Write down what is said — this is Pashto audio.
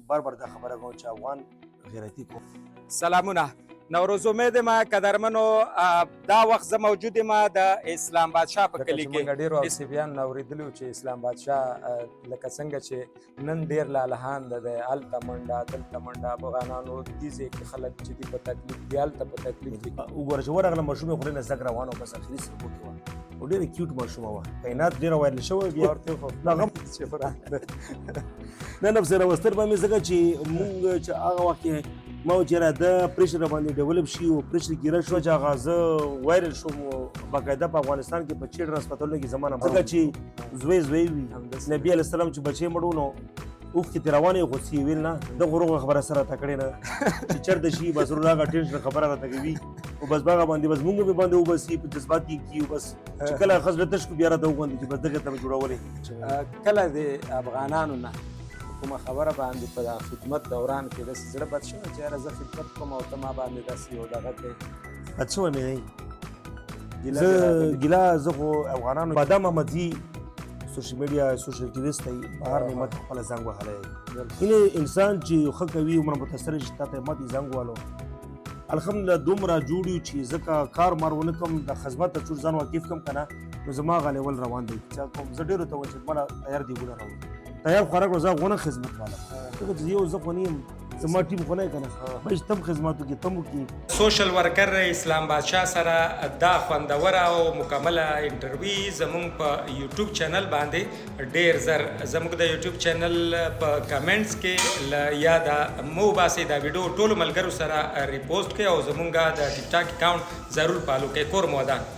بار بار دا خبره کوم چې افغان غیرتي کو سلامونه نوروز امید ما قدرمنو دا وخت زه موجود یم د اسلام بادشاه په کلي کې موږ ډېرو اوسیبیان اورېدلي چې اسلام بادشاه لکه څنګه چې نن ډېر لالهان ده دی هلته منډه دلته منډه افغانانو دې ځای کې خلک چې دي په تکلیف دي هلته په تکلیف دي وګوره چې ورغله ماشوم یې خورې نه زده کړه روانه وه بس اخري سرکو کې وه او ډېره کیوټ ماشومه وه کاینات ډېره وایرل شوی بیا ورته خو هغه چې فرق نه نفس راوستل به مې ځکه چې مونږ چې هغه وخت کې ما و چې را د پریشر باندې ډیولپ شي او پریشر ګیره شو چې هغه زه وایرل شوم باقاعده په افغانستان کې په چیلډرنس هسپتالونو کې زما نه ځکه چې زوی وي نبي علیه السلام چې بچی مړو نو اوښکې ترې روانې خو څه یې ویل نه دغه روغه خبره سره راته کړې نه چې چېرته شي بس ورور هغه ټینشن خبره راته کوي او بس هغه باندې بس مونږ مې باندې وبسي په جذبات کې کي بس چې کله ښځه تش کو بیا راته وغواندي چې بس دغه ته مې جوړولې کله د افغانانو نه کومه خبره باندې په خدمت دوران کې داسې زړه بد شوی چې یاره زه خدمت کوم او ته ما باندې داسې یو دغه کوې بد شوی مې زه ګیله زه خو افغانانو بادام احمدزي سوشل میډیا سوشل اکټیویسټ دی بهر مې ماته خپله زنګ وهلی اینې انسان چې ښه کوي عمر متاثر شي تا ته ماته یې زنګ والو الحمدلله دومره جوړ یو چې ځکه کار مار ونه کړم د خدمت ته څور ځان واقف کړم که نه نو زما هغه لیول روان دی چې کوم زه ډېرو ته وایم چې ماله تیار دی ګونه راوړو تیار خوراک و زه غونه خدمت والا ځکه چې یو زه خو نه یم زما ټیم خو نه یې که نه بچ تم خدمت وکړي تم وکړي سوشل ورکر اسلام بادشاه سره دا خوندوره او مکمله انټرویو زموږ په یوټیوب چینل باندې ډیر زر زموږ د یوټیوب چینل په کمنټس کې یا د مو باسي دا ویډیو ټولو ملګرو سره ریپوسټ کړئ او زموږ د ټیک ټاک اکاونټ ضرور فالو کړئ کور مودان